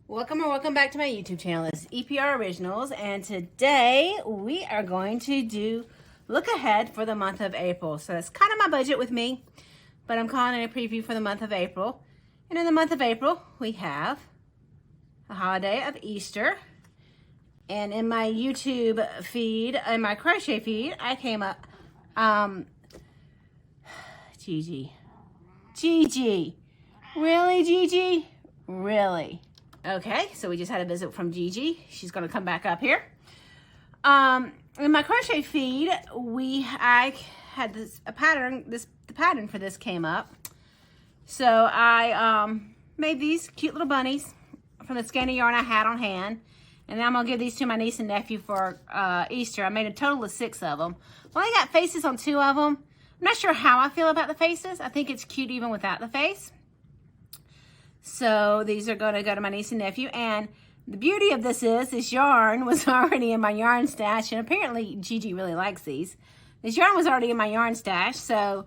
Welcome back to my YouTube channel. It's EPR Originals, and today we are going to do look ahead for the month of April. So it's kind of my budget with me, but I'm calling it a preview for the month of April. And in the month of April, we have the holiday of Easter. And in my YouTube feed, in my crochet feed, I came up, GiGi. Really, GiGi? Really? Okay, so we just had a visit from GiGi. She's going to come back up here. In my crochet feed, I had the pattern for this came up. So I made these cute little bunnies from the skein of yarn I had on hand. And then I'm going to give these to my niece and nephew for Easter. I made a total of 6 of them. Well, I got faces on 2 of them. I'm not sure how I feel about the faces. I think it's cute even without the face. So these are going to go to my niece and nephew. And the beauty of this is this yarn was already in my yarn stash. And apparently GiGi really likes these. This yarn was already in my yarn stash. So,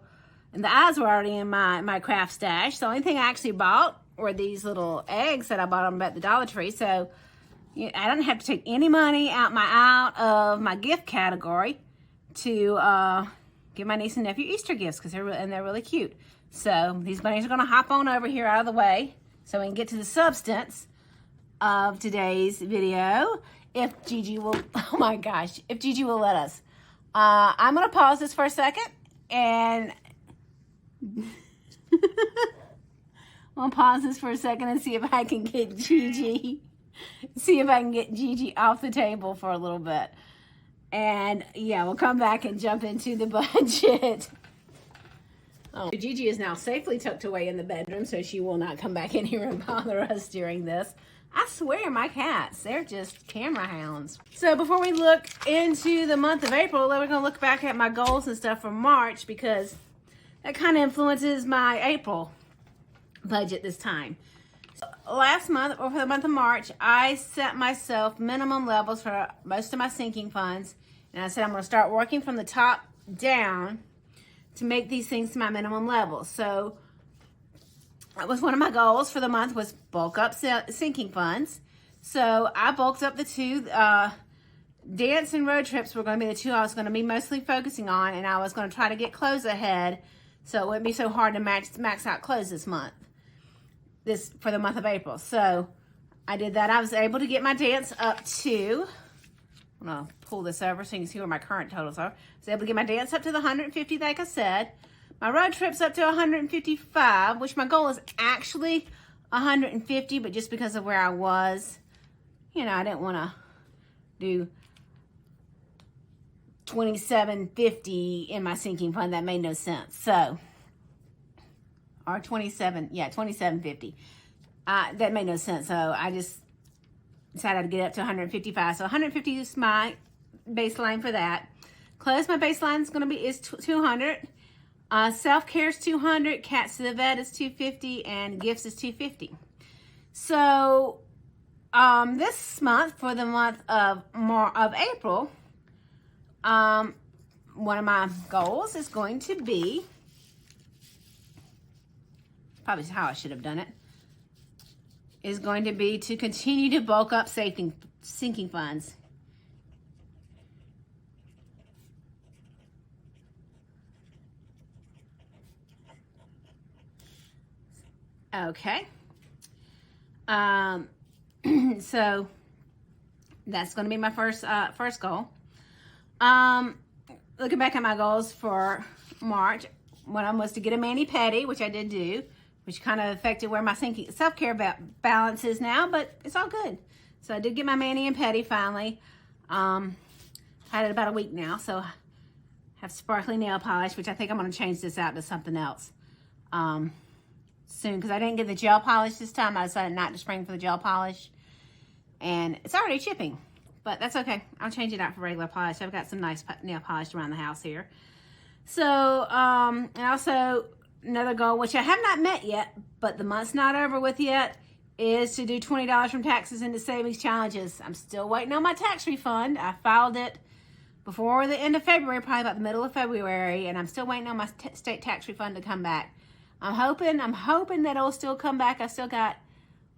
and the eyes were already in my craft stash. The only thing I actually bought were these little eggs that I bought them at the Dollar Tree. So I don't have to take any money out of my gift category to give my niece and nephew Easter gifts because they're really cute. So these bunnies are going to hop on over here out of the way so we can get to the substance of today's video. If GiGi will, oh my gosh, if GiGi will let us. I'm going to pause this for a second and I'll pause this for a second and see if I can get GiGi. See if I can get GiGi off the table for a little bit. And yeah, we'll come back and jump into the budget. Oh, GiGi is now safely tucked away in the bedroom, so she will not come back in here and bother us during this. I swear, my cats, they're just camera hounds. So before we look into the month of April, we're going to look back at my goals and stuff for March because that kind of influences my April budget this time. Last month, or for the month of March, I set myself minimum levels for most of my sinking funds. And I said I'm going to start working from the top down to make these things to my minimum levels. So that was one of my goals for the month, was bulk up sinking funds. So I bulked up the 2. Dance and road trips were going to be the 2 I was going to be mostly focusing on. And I was going to try to get clothes ahead so it wouldn't be so hard to max out clothes this month. For the month of April. So I did that. I was able to get my dance up to, I'm going to pull this over so you can see where my current totals are. I was able to get my dance up to the 150 like I said. My road trip's up to 155, which my goal is actually 150, but just because of where I was, you know, I didn't want to do 2750 in my sinking fund. That made no sense. So, or 2750. That made no sense. So I just decided to get up to 155. So 150 is my baseline for that. Clothes, my baseline is 200. Self-care is 200. Cats to the vet is 250, and gifts is 250. So this month, for the month of April, one of my goals is going to be, probably how I should have done it, is going to be to continue to bulk up sinking funds. Okay. So that's going to be my first goal. Looking back at my goals for March, one of them was to get a mani-pedi, which I did do, which kind of affected where my self-care balance is now, but it's all good. So I did get my mani and pedi finally. Had it about a week now, so I have sparkly nail polish, which I think I'm going to change this out to something else soon, because I didn't get the gel polish this time. I decided not to spring for the gel polish, and it's already chipping, but that's okay. I'll change it out for regular polish. I've got some nice nail polish around the house here. So, and also another goal, which I have not met yet, but the month's not over with yet, is to do $20 from taxes into savings challenges. I'm still waiting on my tax refund. I filed it before the end of February, probably about the middle of February, and I'm still waiting on my state tax refund to come back. I'm hoping that it'll still come back. I still got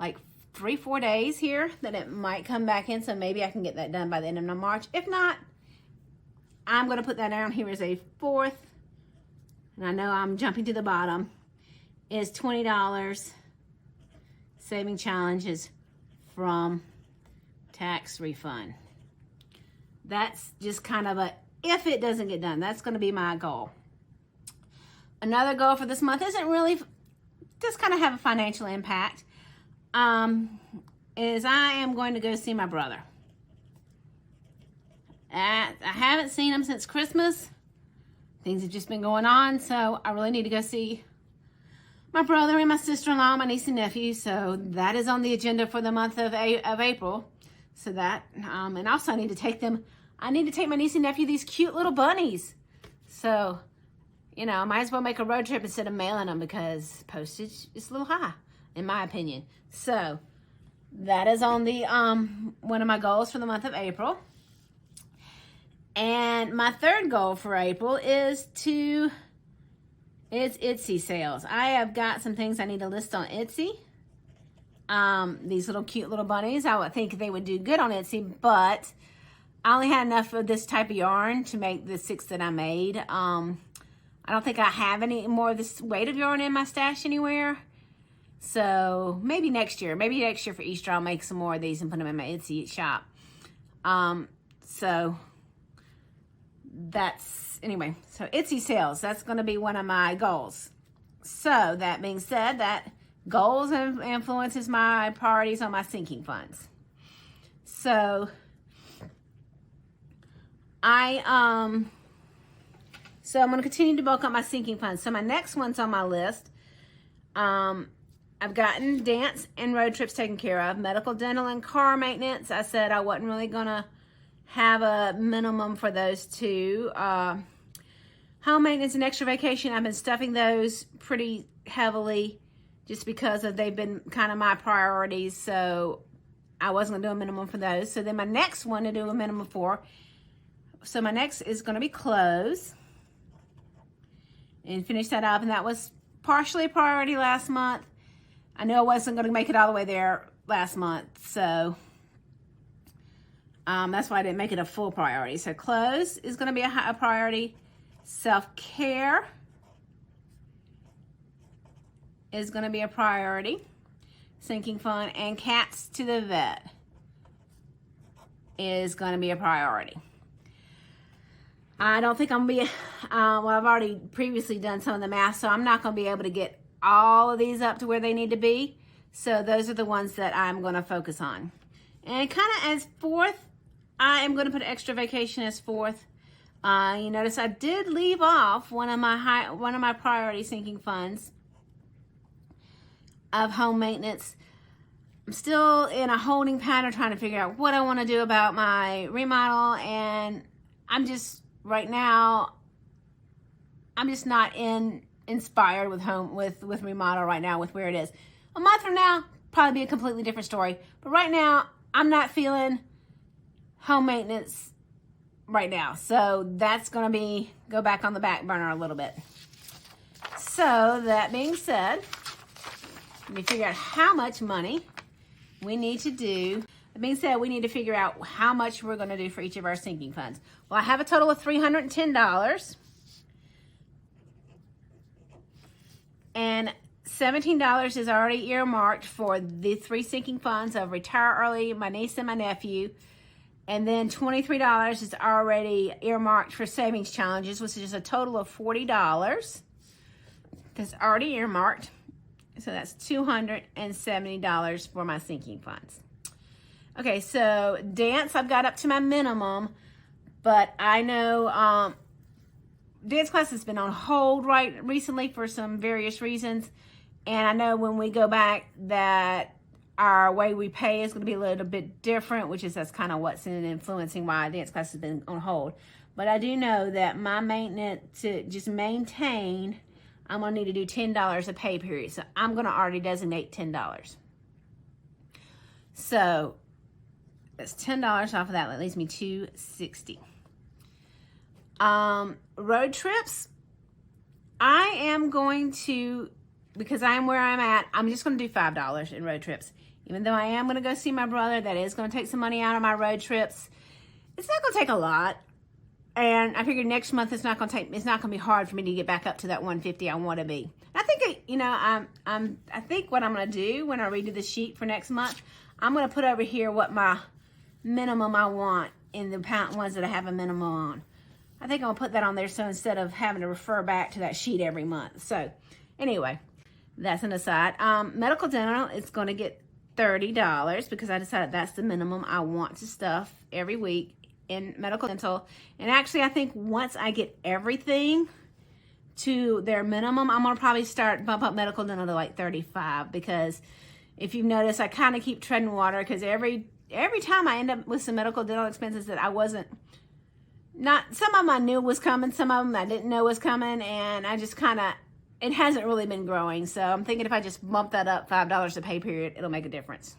like 3-4 days here that it might come back in, so maybe I can get that done by the end of March. If not, I'm going to put that down here as a 4th, and I know I'm jumping to the bottom, is $20 saving challenges from tax refund. That's just kind of a, if it doesn't get done, that's going to be my goal. Another goal for this month isn't really, just kind of have a financial impact, is I am going to go see my brother. I haven't seen him since Christmas. Things have just been going on, so I really need to go see my brother and my sister-in-law, my niece and nephew. So that is on the agenda for the month of April. So that, and also I need to take my niece and nephew these cute little bunnies. So, you know, I might as well make a road trip instead of mailing them, because postage is a little high, in my opinion. So that is on the, one of my goals for the month of April. And my third goal for April is Etsy sales. I have got some things I need to list on Etsy. These little cute little bunnies, I would think they would do good on Etsy, but I only had enough of this type of yarn to make the 6 that I made. I don't think I have any more of this weight of yarn in my stash anywhere. So maybe next year for Easter, I'll make some more of these and put them in my Etsy shop. So that's, anyway, so Etsy sales, that's going to be one of my goals. So that being said, that goals influences my priorities on my sinking funds. So I'm going to continue to bulk up my sinking funds. So my next one's on my list. I've gotten dance and road trips taken care of. Medical, dental, and car maintenance, I said I wasn't really going to have a minimum for those two. Home maintenance and extra vacation, I've been stuffing those pretty heavily just because they've been kind of my priorities. So I wasn't going to do a minimum for those. So then my next one to do a minimum for. So my next is going to be clothes. And finish that up. And that was partially a priority last month. I know I wasn't going to make it all the way there last month. So that's why I didn't make it a full priority. So clothes is going to be a priority. Self-care is going to be a priority. Sinking fund. And cats to the vet is going to be a priority. I don't think I'm going to be, well, I've already previously done some of the math, so I'm not going to be able to get all of these up to where they need to be. So those are the ones that I'm going to focus on. And kind of as 4th, I am going to put extra vacation as 4th. You notice I did leave off one of my priority sinking funds of home maintenance. I'm still in a holding pattern trying to figure out what I want to do about my remodel, and I'm just right now I'm just not inspired with remodel right now with where it is. A month from now, probably be a completely different story. But right now, I'm not feeling home maintenance right now. So that's going to go back on the back burner a little bit. So that being said, let me figure out how much money we need to do. That being said, we need to figure out how much we're going to do for each of our sinking funds. Well, I have a total of $310. And $17 is already earmarked for the 3 sinking funds of retire early, my niece and my nephew. And then $23 is already earmarked for savings challenges, which is a total of $40. That's already earmarked. So that's $270 for my sinking funds. Okay, so dance, I've got up to my minimum, but I know dance class has been on hold recently for some various reasons. And I know when we go back that our way we pay is going to be a little bit different, that's kind of what's influencing why dance class has been on hold. But I do know that my maintenance, to just maintain, I'm going to need to do $10 a pay period. So I'm going to already designate $10. So that's $10 off of that. That leaves me $260. Road trips, I am going to, because I'm where I'm at, I'm just going to do $5 in road trips. Even though I am going to go see my brother, that is going to take some money out of my road trips. It's not going to take a lot. And I figured next month it's not going to be hard for me to get back up to that 150 I want to be. I think, I think what I'm going to do when I redo the sheet for next month, I'm going to put over here what my minimum I want in the ones that I have a minimum on. I think I'm going to put that on there so instead of having to refer back to that sheet every month. So anyway, that's an aside. Medical dental, it's going to get $30 because I decided that's the minimum I want to stuff every week in medical dental. And actually, I think once I get everything to their minimum, I'm going to probably bump up medical dental to like 35 because if you've noticed, I kind of keep treading water because every time I end up with some medical dental expenses that I wasn't, some of them I knew was coming, some of them I didn't know was coming, and I just kind of, it hasn't really been growing. So I'm thinking if I just bump that up $5 a pay period, it'll make a difference.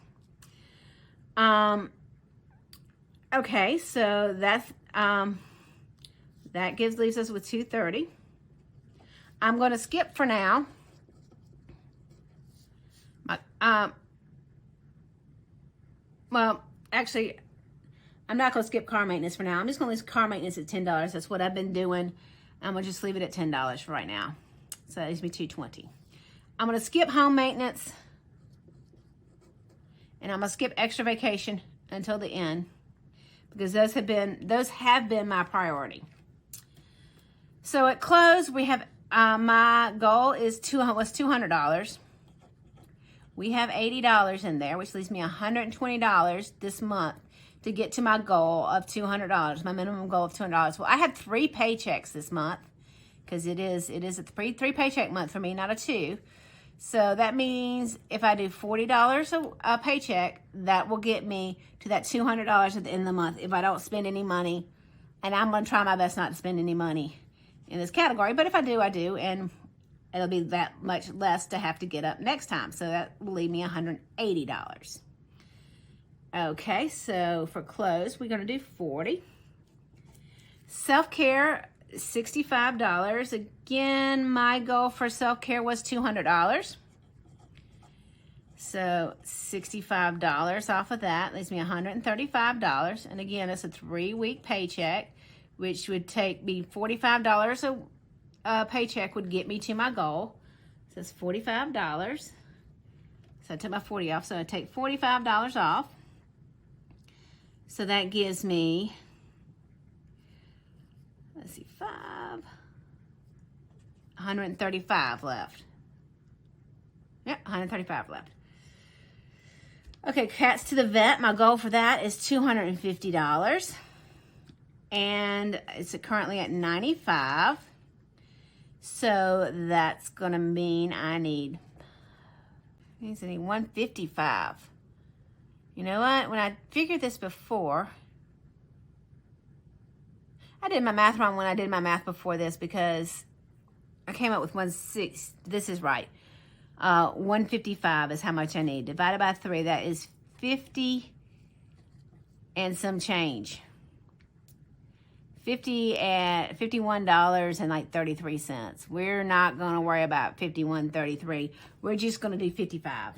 Okay, so that's, that leaves us with $230. I'm going to skip for now. Well, actually, I'm not going to skip car maintenance for now. I'm just going to leave car maintenance at $10. That's what I've been doing. I'm going to just leave it at $10 for right now. So that leaves me $220. I'm going to skip home maintenance. And I'm going to skip extra vacation until the end. Because those have been my priority. So at close, we have, my goal was $200. We have $80 in there, which leaves me $120 this month to get to my goal of $200, my minimum goal of $200. Well, I had 3 paychecks this month because it is a three paycheck month for me, not a 2. So that means if I do $40 a paycheck, that will get me to that $200 at the end of the month if I don't spend any money. And I'm going to try my best not to spend any money in this category. But if I do, I do. And it'll be that much less to have to get up next time. So that will leave me $180. Okay, so for clothes, we're going to do $40. Self-care, $65. Again, my goal for self-care was $200. So $65 off of that leaves me $135. And again, it's a 3-week paycheck, which would take me $45 a paycheck would get me to my goal. So it's $45. So I took my 40 off. So I take $45 off. So that gives me, let's see, 135 left. Yep, 135 left. Okay, cats to the vet. My goal for that is $250. And it's currently at 95. So that's going to mean I need 155. You know what? When I figured this before, I did my math wrong when I did my math before this because I came up with 160. This is right. 155 is how much I need. Divided by 3, that is 50 and some change. $51 and like 33 cents. We're not going to worry about 51.33. We're just going to do 55.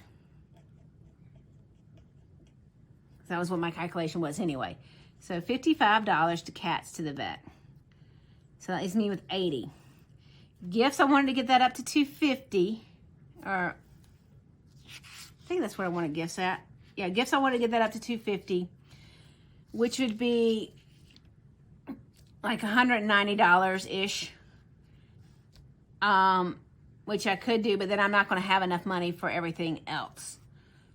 That was what my calculation was anyway. So $55 to cats to the vet. So that leaves me with 80. Gifts, I wanted to get that up to $250. Or I think that's what I wanted gifts at. Yeah, gifts, I wanted to get that up to $250, which would be like $190-ish. Which I could do, but then I'm not going to have enough money for everything else.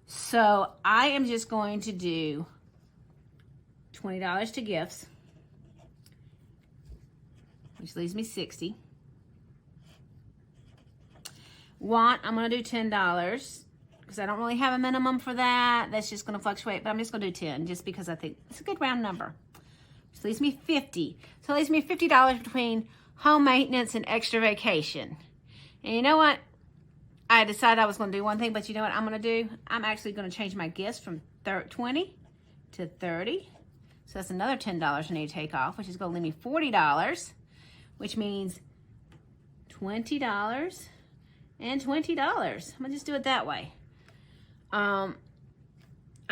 So I am just going to do $20 to gifts, which leaves me 60. Want, I'm going to do $10 because I don't really have a minimum for that. That's just going to fluctuate, but I'm just going to do 10 just because I think it's a good round number. Which leaves me 50. So it leaves me $50 between home maintenance and extra vacation. And you know what? I decided I was going to do one thing, but you know what I'm going to do? I'm actually going to change my gifts from 20 to 30. So that's another $10 I need to take off, which is going to leave me $40, which means $20 and $20. I'm going to just do it that way.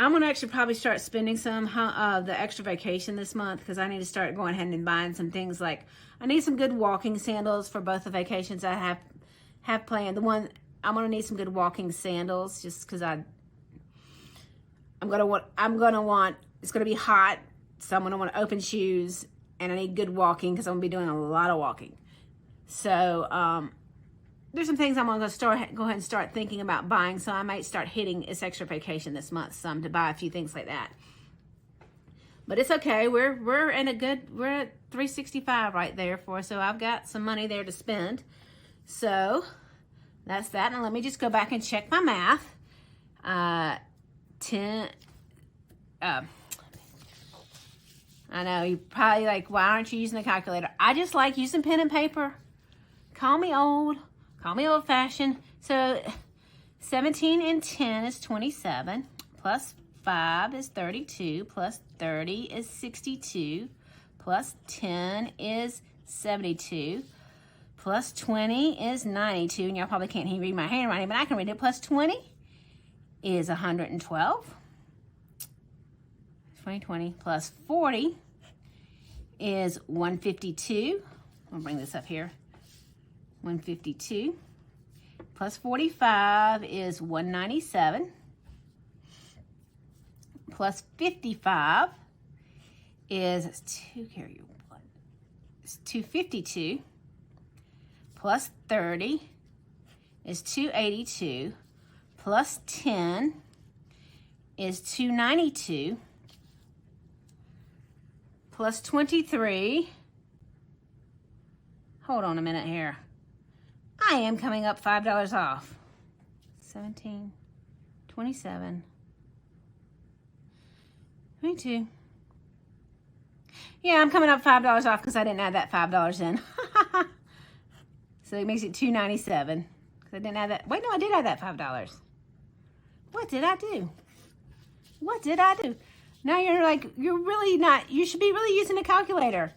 I'm going to actually probably start spending some of the extra vacation this month because I need to start going ahead and buying some things like I need some good walking sandals for both the vacations I have planned. The one I'm going to need some good walking sandals just because I'm going to want it's going to be hot, so I'm going to want open shoes, and I need good walking because I'm going to be doing a lot of walking. So there's some things I'm going to go ahead and start thinking about buying, so I might start hitting this extra vacation this month some to buy a few things like that. But it's okay. We're at 365 right there so I've got some money there to spend. So that's that. And let me just go back and check my math. I know, you're probably like, why aren't you using a calculator? I just like using pen and paper. Call me old-fashioned. So 17 and 10 is 27, plus 5 is 32, plus 30 is 62, plus 10 is 72, plus 20 is 92, and y'all probably can't read my handwriting, but I can read it. Plus 20 is 112. 2020 plus 40 is 152. I'll bring this up here. 152 plus 45 is 197. Plus 55 is 252. Plus 30 is 282. Plus 10 is 292. Plus 23, hold on a minute here. I am coming up $5 off. 17, 27, 22. Yeah, I'm coming up $5 off because I didn't add that $5 in. So it makes it $297. Because I didn't add that. Wait, no, I did add that $5. What did I do? What did I do? Now you're like, you're really not, you should be really using a calculator.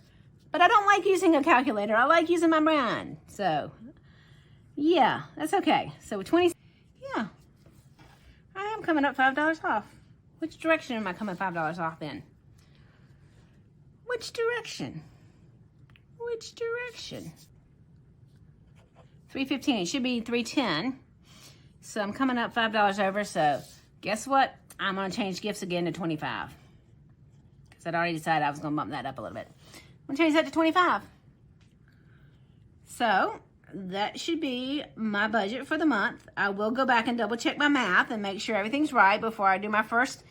But I don't like using a calculator. I like using my brain. So, yeah, that's okay. So 20, yeah, I am coming up $5 off. Which direction am I coming $5 off in? Which direction? Which direction? 315, it should be 310. So I'm coming up $5 over, so guess what? I'm going to change gifts again to 25. Because I'd already decided I was going to bump that up a little bit. I'm going to change that to 25. So that should be my budget for the month. I will go back and double check my math and make sure everything's right before I do my first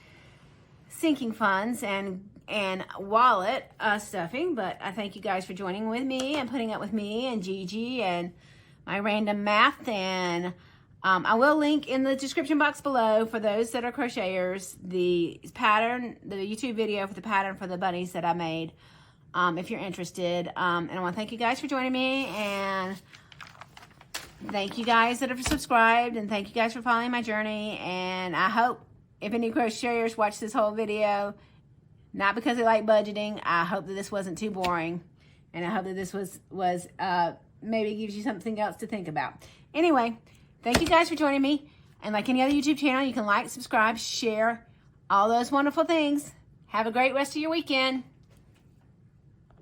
sinking funds and wallet stuffing. But I thank you guys for joining with me and putting up with me and GiGi and my random math. And I will link in the description box below for those that are crocheters the pattern, the YouTube video for the pattern for the bunnies that I made, if you're interested. And I want to thank you guys for joining me, and thank you guys that have subscribed, and thank you guys for following my journey. And I hope if any crocheters watch this whole video, not because they like budgeting, I hope that this wasn't too boring, and I hope that this was maybe gives you something else to think about. Anyway, thank you guys for joining me. And like any other YouTube channel, you can like, subscribe, share, all those wonderful things. Have a great rest of your weekend.